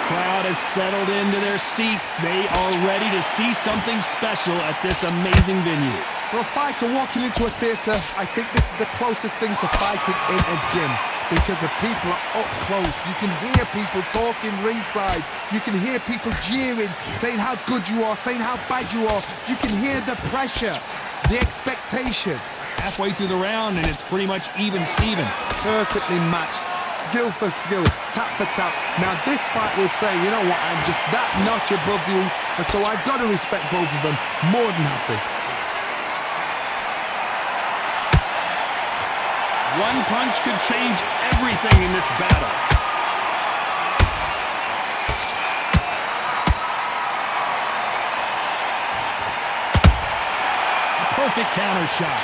crowd has settled into their seats. They are ready to see something special at this amazing venue. For a fighter walking into a theatre, I think this is the closest thing to fighting in a gym, because the people are up close. You can hear people talking ringside. You can hear people jeering, saying how good you are, saying how bad you are. You can hear the pressure, the expectation. Halfway through the round, and it's pretty much even Steven. Perfectly matched, skill for skill, tap for tap. Now this fight will say, you know what, I'm just that notch above you, and so I've got to respect both of them. More than happy. One punch could change everything in this battle. A perfect counter shot.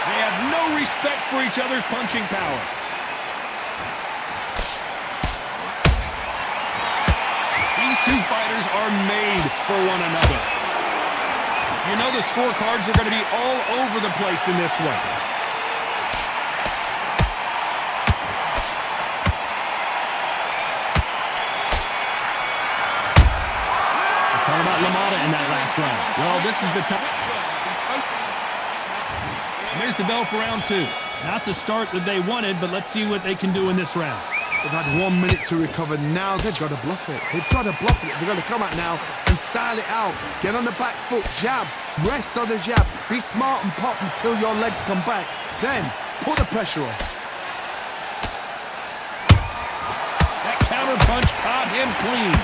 They have no respect for each other's punching power. These two fighters are made for one another. You know the scorecards are going to be all over the place in this one. Talk about Lamotta in that last round. Well, this is the time. Here's the bell for round two. Not the start that they wanted, but let's see what they can do in this round. They've had 1 minute to recover. Now they've got to bluff it. They've got to bluff it. They've got to come out now and style it out. Get on the back foot, jab, rest on the jab. Be smart and pop until your legs come back. Then put the pressure on. That counter punch caught him clean.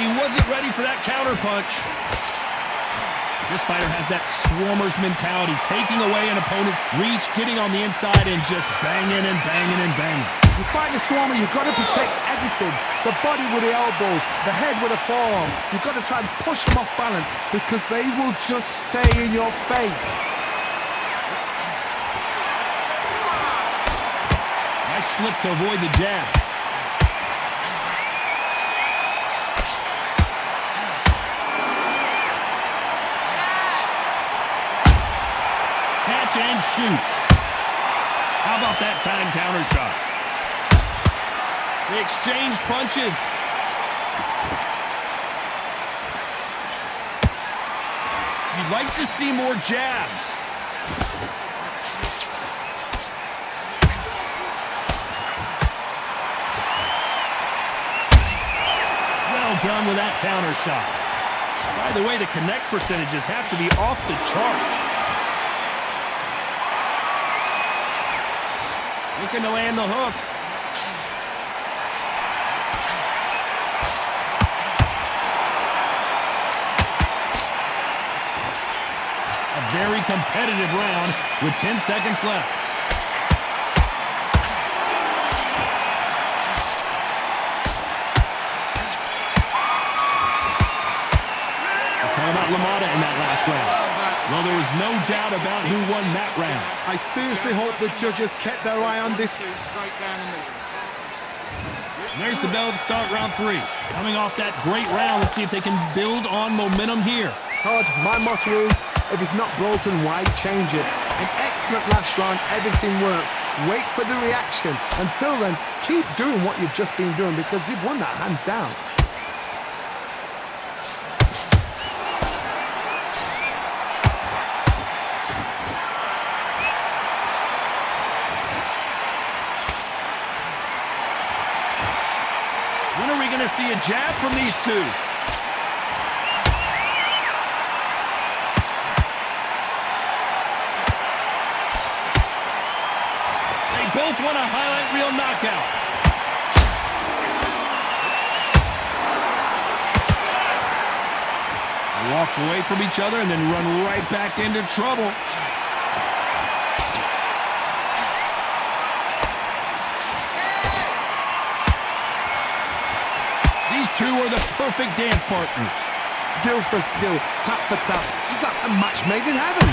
He wasn't ready for that counter punch. This fighter has that swarmer's mentality, taking away an opponent's reach, getting on the inside, and just banging and banging and banging. You fight a swarmer, you've got to protect everything. The body with the elbows, the head with the forearm. You've got to try and push them off balance, because they will just stay in your face. Nice slip to avoid the jab. Catch and shoot. How about that time counter shot? They exchange punches. You'd like to see more jabs. Well done with that counter shot. By the way, the connect percentages have to be off the charts. Looking to land the hook. A very competitive round with 10 seconds left. Let's talk about Lamotta in that last round. Well, there was no doubt about who won that round. I seriously hope the judges kept their eye on this. There's the bell to start round three. Coming off that great round, let's see if they can build on momentum here. Todd, my motto is, if it's not broken, why change it? An excellent last round, everything works. Wait for the reaction. Until then, keep doing what you've just been doing, because you've won that hands down. When are we going to see a jab from these two? They both want a highlight reel knockout. They walk away from each other and then run right back into trouble. Two are the perfect dance partners. Skill for skill, tap for tap, just like a match made in heaven.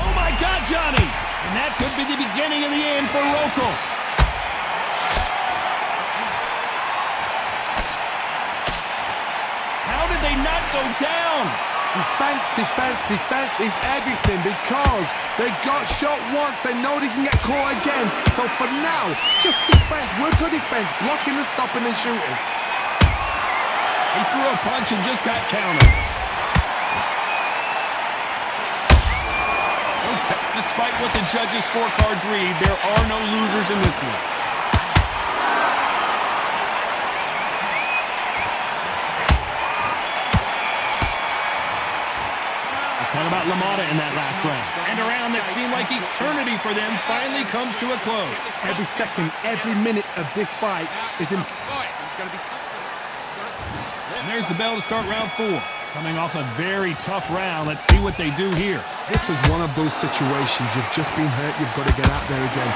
Oh my God, Johnny! And that could be the beginning of the end for Rokohl. go down. Defense, defense, defense is everything because they got shot once. They know they can get caught again. So for now, just defense. Work on defense, blocking and stopping and shooting. He threw a punch and just got countered. Despite what the judges' scorecards read, there are no losers in this one. Let's talk about Lamotta in that last round. And a round that seemed like eternity for them finally comes to a close. Every second, every minute of this fight is in. And there's the bell to start round 4. Coming off a very tough round, let's see what they do here. This is one of those situations. You've just been hurt, you've got to get out there again.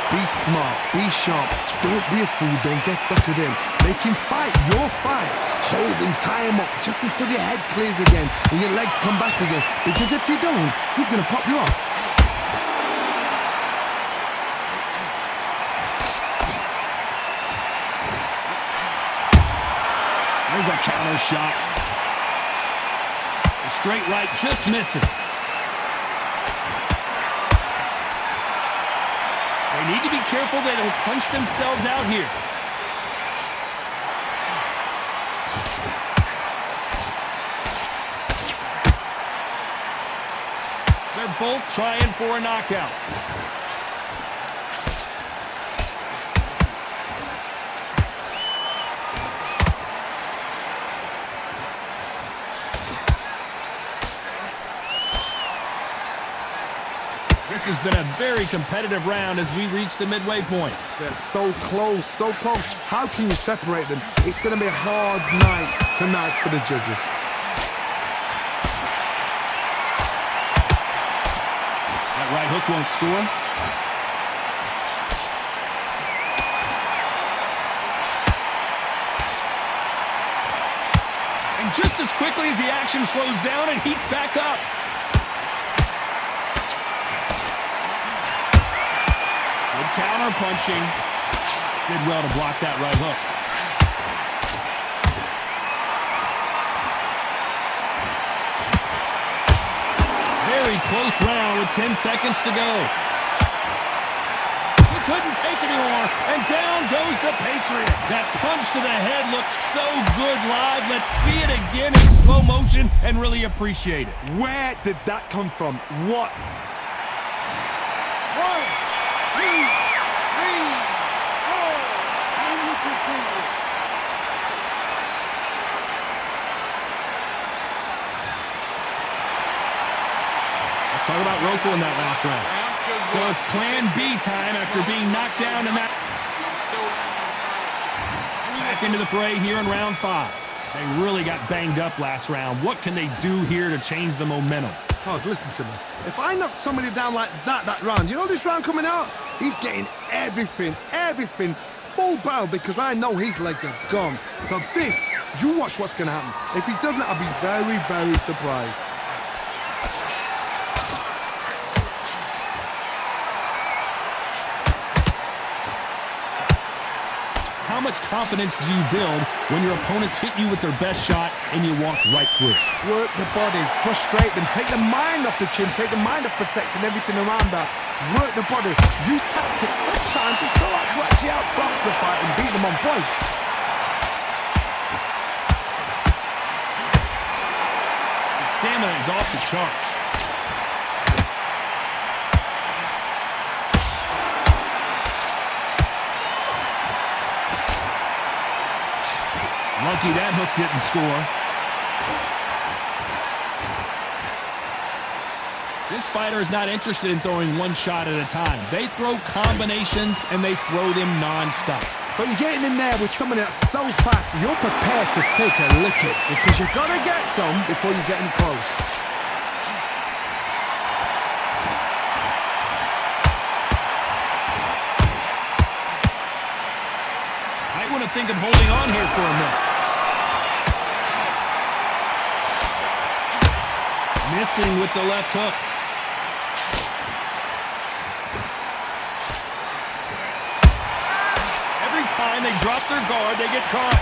Be smart, be sharp, don't be a fool, don't get suckered in. Make him fight your fight. Hold him, tie him up, just until your head clears again and your legs come back again. Because if you don't, he's going to pop you off. There's a counter shot. The straight right just misses. They need to be careful they don't punch themselves out here. They're both trying for a knockout. This has been a very competitive round as we reach the midway point. They're so close, so close. How can you separate them? It's going to be a hard night tonight for the judges. That right hook won't score. And just as quickly as the action slows down, it heats back up. Counter punching. Did well to block that right hook. Very close round with 10 seconds to go. He couldn't take it anymore, and down goes the Patriot. That punch to the head looks so good live. Let's see it again in slow motion and really appreciate it. Where did that come from? What? 1, 2, 3, 4, and you continue. Let's talk about Rokohl in that last round. So it's plan B time after being knocked down in that. Back into the fray here in round 5. They really got banged up last round. What can they do here to change the momentum? Todd, listen to me. If I knock somebody down like that round, you know this round coming out? He's getting everything, full barrel because I know his legs are gone. So this, you watch what's going to happen. If he doesn't, I'll be very, very surprised. How much confidence do you build when your opponents hit you with their best shot and you walk right through? Work the body, frustrate them, take the mind off the chin, take the mind off protecting everything around that. Work the body, use tactics. Sometimes it's so hard to actually outbox a fight and beat them on points. The stamina is off the charts. Lucky that hook didn't score. This fighter is not interested in throwing one shot at a time. They throw combinations and they throw them non-stop. So you're getting in there with someone that's so fast, you're prepared to take a licking because you've got to get some before you get in close. Might want to think of holding on here for a minute. Missing with the left hook. Every time they drop their guard, they get caught.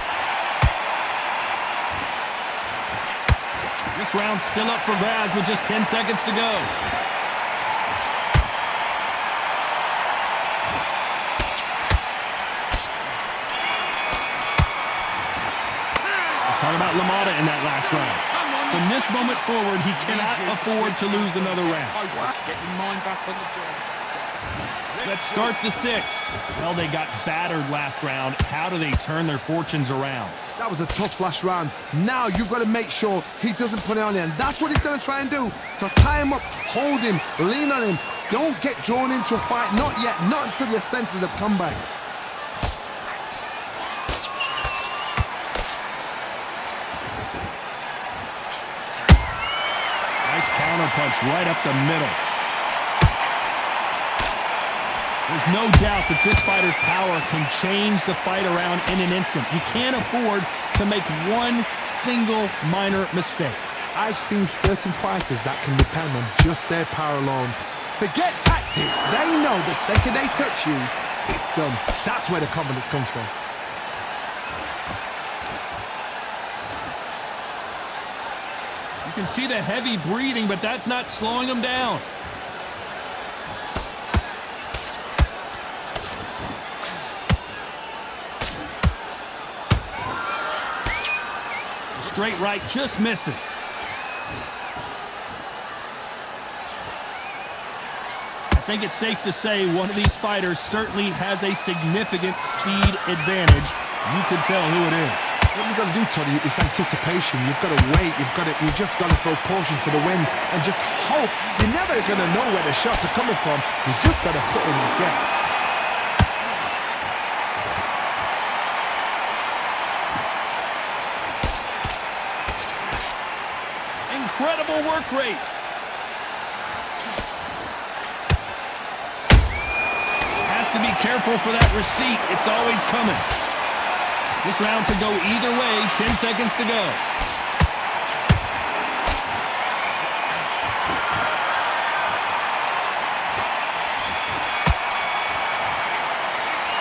This round's still up for grabs with just 10 seconds to go. Let's talk about Lamotta in that last round. From this moment forward, he cannot afford to lose another round. Get your mind back on the job. Let's start the 6. Well, they got battered last round. How do they turn their fortunes around? That was a tough last round. Now you've got to make sure he doesn't put it on you, and that's what he's going to try and do. So tie him up, hold him, lean on him. Don't get drawn into a fight. Not yet. Not until your senses have come back. Nice counter punch right up the middle. There's no doubt that this fighter's power can change the fight around in an instant. You can't afford to make one single minor mistake. I've seen certain fighters that can depend on just their power alone. Forget tactics. They know the second they touch you, it's done. That's where the confidence comes from. You can see the heavy breathing, but that's not slowing him down. Straight right just misses. I think it's safe to say one of these fighters certainly has a significant speed advantage. You can tell who it is. What you've got to do, Tony, is anticipation. You've got to wait. You've just got to throw caution to the wind and just hope. You're never going to know where the shots are coming from. You've just got to put in your guess. Incredible work rate. Has to be careful for that receipt. It's always coming. This round could go either way. 10 seconds to go.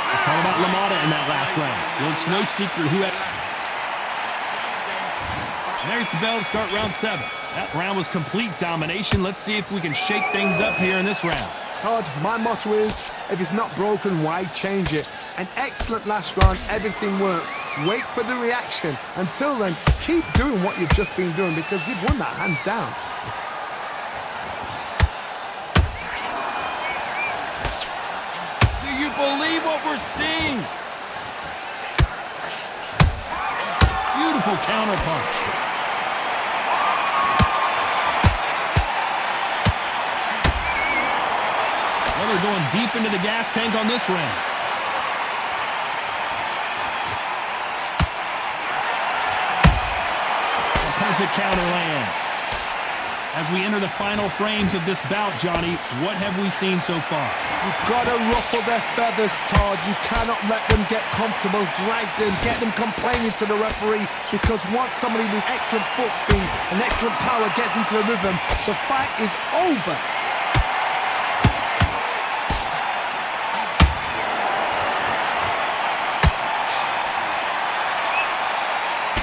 Let's talk about Lamotta in that last round. Well, it's no secret who had... And there's the bell to start round 7. That round was complete domination. Let's see if we can shake things up here in this round. Todd, my motto is, if it's not broken, why change it? An excellent last round, everything works. Wait for the reaction. Until then, keep doing what you've just been doing because you've won that hands down. Do you believe what we're seeing? Beautiful counter punch. Well, they're going deep into the gas tank on this round. A perfect counter lands. As we enter the final frames of this bout, Johnny, what have we seen so far? You've got to ruffle their feathers, Todd. You cannot let them get comfortable, drag them, get them complaining to the referee, because once somebody with excellent foot speed and excellent power gets into the rhythm, the fight is over.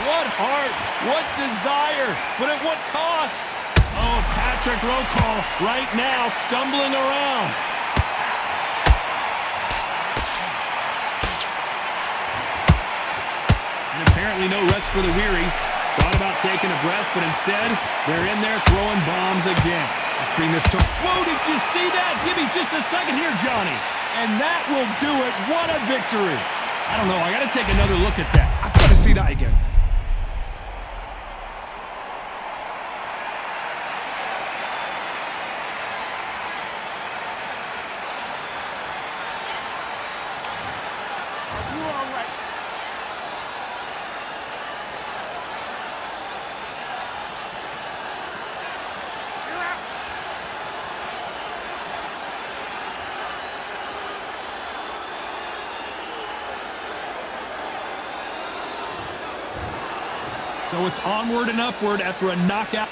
What heart, what desire, but at what cost? Oh, Patrick Rokohl right now stumbling around. And apparently no rest for the weary. Thought about taking a breath, but instead, they're in there throwing bombs again. Being a tough... Whoa, did you see that? Give me just a second here, Johnny. And that will do it. What a victory. I don't know. I got to take another look at that. I've got to see that again. So it's onward and upward after a knockout.